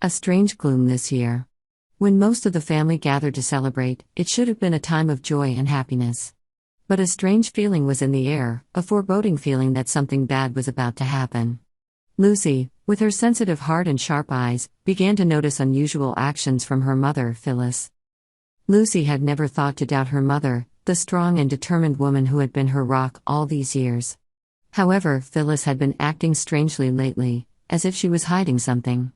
A strange gloom this year. When most of the family gathered to celebrate, it should have been a time of joy and happiness. But a strange feeling was in the air, a foreboding feeling that something bad was about to happen. Lucy, with her sensitive heart and sharp eyes, began to notice unusual actions from her mother, Phyllis. Lucy had never thought to doubt her mother, the strong and determined woman who had been her rock all these years. However, Phyllis had been acting strangely lately, as if she was hiding something.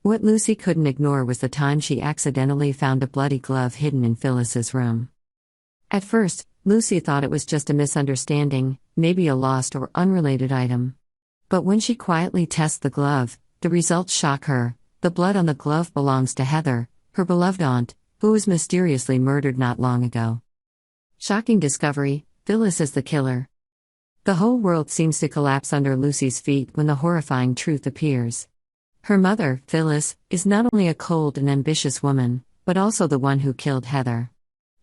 What Lucy couldn't ignore was the time she accidentally found a bloody glove hidden in Phyllis's room. At first, Lucy thought it was just a misunderstanding, maybe a lost or unrelated item. But when she quietly tests the glove, the results shock her. The blood on the glove belongs to Heather, her beloved aunt, who was mysteriously murdered not long ago. Shocking discovery, Phyllis is the killer. The whole world seems to collapse under Lucy's feet when the horrifying truth appears. Her mother, Phyllis, is not only a cold and ambitious woman, but also the one who killed Heather.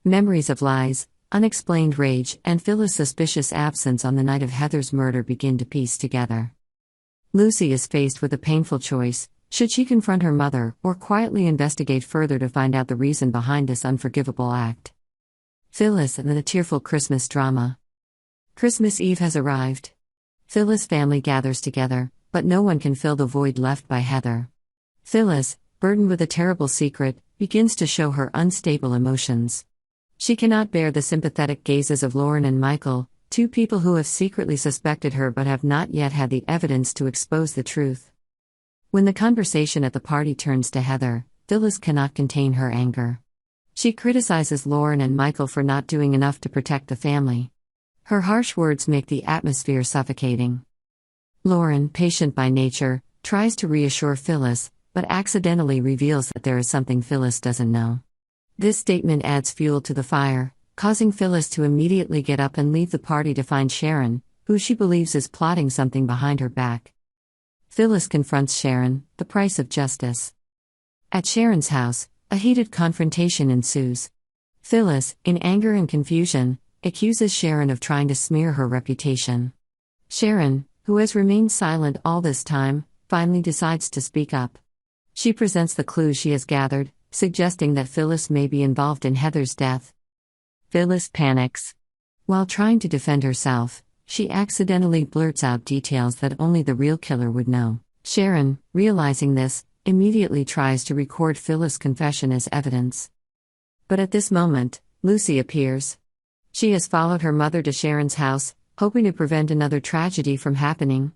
Memories of lies, unexplained rage, and Phyllis' suspicious absence on the night of Heather's murder begin to piece together. Lucy is faced with a painful choice. Should she confront her mother, or quietly investigate further to find out the reason behind this unforgivable act? Phyllis and the tearful Christmas drama. Christmas Eve has arrived. Phyllis' family gathers together, but no one can fill the void left by Heather. Phyllis, burdened with a terrible secret, begins to show her unstable emotions. She cannot bear the sympathetic gazes of Lauren and Michael, two people who have secretly suspected her but have not yet had the evidence to expose the truth. When the conversation at the party turns to Heather, Phyllis cannot contain her anger. She criticizes Lauren and Michael for not doing enough to protect the family. Her harsh words make the atmosphere suffocating. Lauren, patient by nature, tries to reassure Phyllis, but accidentally reveals that there is something Phyllis doesn't know. This statement adds fuel to the fire, causing Phyllis to immediately get up and leave the party to find Sharon, who she believes is plotting something behind her back. Phyllis confronts Sharon, the price of justice. At Sharon's house, a heated confrontation ensues. Phyllis, in anger and confusion, accuses Sharon of trying to smear her reputation. Sharon, who has remained silent all this time, finally decides to speak up. She presents the clues she has gathered, suggesting that Phyllis may be involved in Heather's death. Phyllis panics. While trying to defend herself, she accidentally blurts out details that only the real killer would know. Sharon, realizing this, immediately tries to record Phyllis' confession as evidence. But at this moment, Lucy appears. She has followed her mother to Sharon's house, hoping to prevent another tragedy from happening.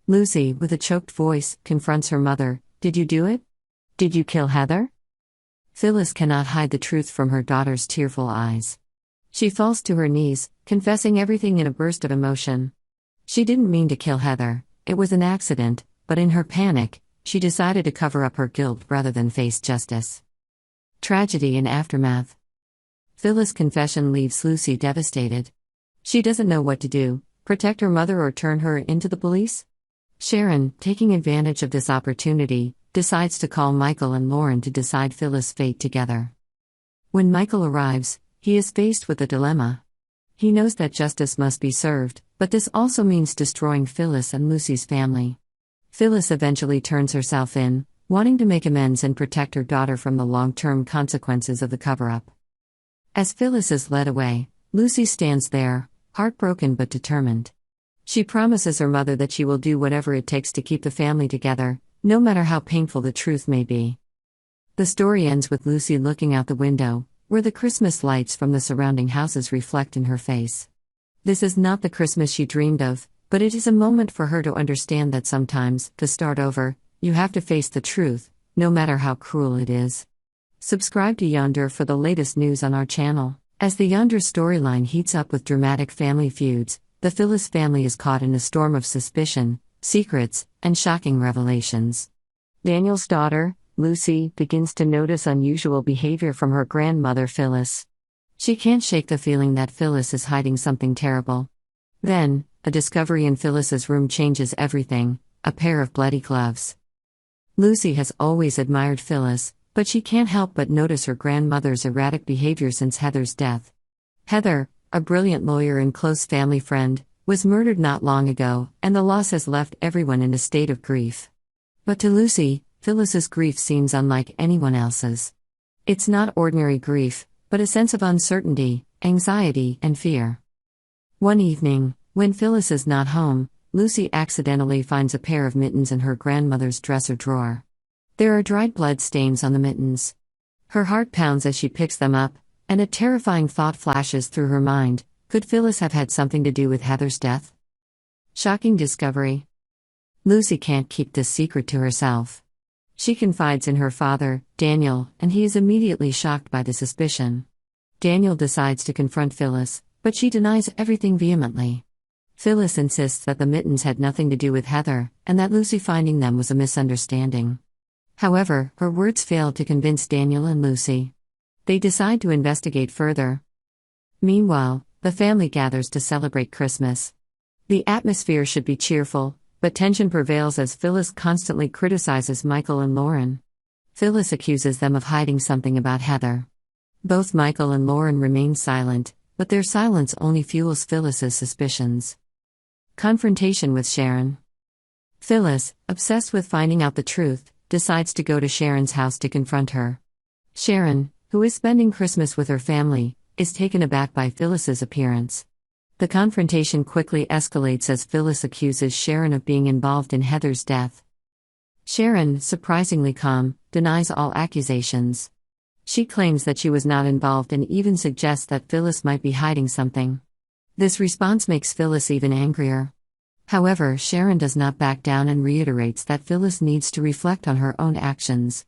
Lucy, with a choked voice, confronts her mother. "Did you do it? Did you kill Heather?" Phyllis cannot hide the truth from her daughter's tearful eyes. She falls to her knees, confessing everything in a burst of emotion. She didn't mean to kill Heather, it was an accident, but in her panic, she decided to cover up her guilt rather than face justice. Tragedy and aftermath. Phyllis' confession leaves Lucy devastated. She doesn't know what to do, protect her mother or turn her into the police? Sharon, taking advantage of this opportunity, decides to call Michael and Lauren to decide Phyllis' fate together. When Michael arrives, he is faced with a dilemma. He knows that justice must be served, but this also means destroying Phyllis and Lucy's family. Phyllis eventually turns herself in, wanting to make amends and protect her daughter from the long-term consequences of the cover-up. As Phyllis is led away, Lucy stands there, heartbroken but determined. She promises her mother that she will do whatever it takes to keep the family together, no matter how painful the truth may be. The story ends with Lucy looking out the window, where the Christmas lights from the surrounding houses reflect in her face. This is not the Christmas she dreamed of, but it is a moment for her to understand that sometimes, to start over, you have to face the truth, no matter how cruel it is. Subscribe to Y&R for the latest news on our channel. As the Y&R storyline heats up with dramatic family feuds, the Phyllis family is caught in a storm of suspicion, secrets, and shocking revelations. Daniel's daughter, Lucy, begins to notice unusual behavior from her grandmother Phyllis. She can't shake the feeling that Phyllis is hiding something terrible. Then, a discovery in Phyllis's room changes everything: a pair of bloody gloves. Lucy has always admired Phyllis, but she can't help but notice her grandmother's erratic behavior since Heather's death. Heather, a brilliant lawyer and close family friend, was murdered not long ago, and the loss has left everyone in a state of grief. But to Lucy, Phyllis's grief seems unlike anyone else's. It's not ordinary grief, but a sense of uncertainty, anxiety, and fear. One evening, when Phyllis is not home, Lucy accidentally finds a pair of mittens in her grandmother's dresser drawer. There are dried blood stains on the mittens. Her heart pounds as she picks them up, and a terrifying thought flashes through her mind: could Phyllis have had something to do with Heather's death? Shocking discovery. Lucy can't keep this secret to herself. She confides in her father, Daniel, and he is immediately shocked by the suspicion. Daniel decides to confront Phyllis, but she denies everything vehemently. Phyllis insists that the mittens had nothing to do with Heather, and that Lucy finding them was a misunderstanding. However, her words fail to convince Daniel and Lucy. They decide to investigate further. Meanwhile, the family gathers to celebrate Christmas. The atmosphere should be cheerful, but tension prevails as Phyllis constantly criticizes Michael and Lauren. Phyllis accuses them of hiding something about Heather. Both Michael and Lauren remain silent, but their silence only fuels Phyllis's suspicions. Confrontation with Sharon. Phyllis, obsessed with finding out the truth, decides to go to Sharon's house to confront her. Sharon, who is spending Christmas with her family, is taken aback by Phyllis's appearance. The confrontation quickly escalates as Phyllis accuses Sharon of being involved in Heather's death. Sharon, surprisingly calm, denies all accusations. She claims that she was not involved and even suggests that Phyllis might be hiding something. This response makes Phyllis even angrier. However, Sharon does not back down and reiterates that Phyllis needs to reflect on her own actions.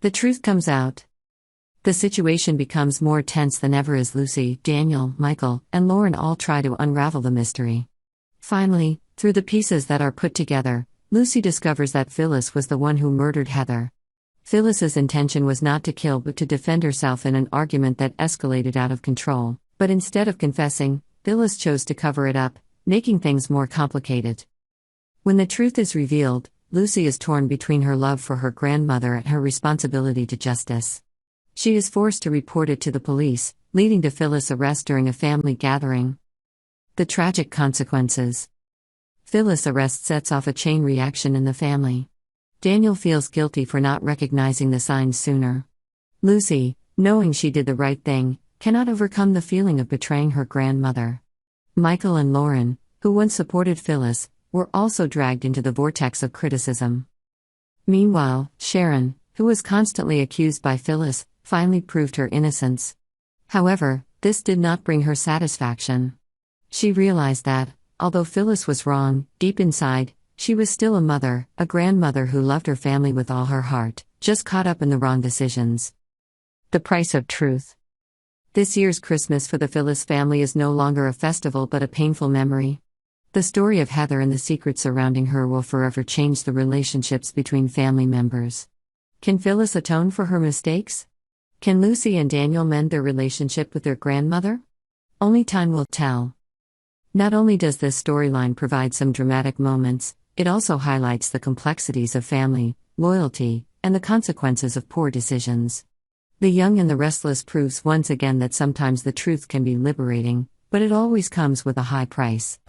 The truth comes out. The situation becomes more tense than ever as Lucy, Daniel, Michael, and Lauren all try to unravel the mystery. Finally, through the pieces that are put together, Lucy discovers that Phyllis was the one who murdered Heather. Phyllis's intention was not to kill but to defend herself in an argument that escalated out of control, but instead of confessing, Phyllis chose to cover it up, making things more complicated. When the truth is revealed, Lucy is torn between her love for her grandmother and her responsibility to justice. She is forced to report it to the police, leading to Phyllis' arrest during a family gathering. The tragic consequences. Phyllis' arrest sets off a chain reaction in the family. Daniel feels guilty for not recognizing the signs sooner. Lucy, knowing she did the right thing, cannot overcome the feeling of betraying her grandmother. Michael and Lauren, who once supported Phyllis, were also dragged into the vortex of criticism. Meanwhile, Sharon, who was constantly accused by Phyllis, finally proved her innocence. However, this did not bring her satisfaction. She realized that, although Phyllis was wrong, deep inside, she was still a mother, a grandmother who loved her family with all her heart, just caught up in the wrong decisions. The price of truth. This year's Christmas for the Phyllis family is no longer a festival but a painful memory. The story of Heather and the secrets surrounding her will forever change the relationships between family members. Can Phyllis atone for her mistakes? Can Lucy and Daniel mend their relationship with their grandmother? Only time will tell. Not only does this storyline provide some dramatic moments, it also highlights the complexities of family, loyalty, and the consequences of poor decisions. The Young and the Restless proves once again that sometimes the truth can be liberating, but it always comes with a high price.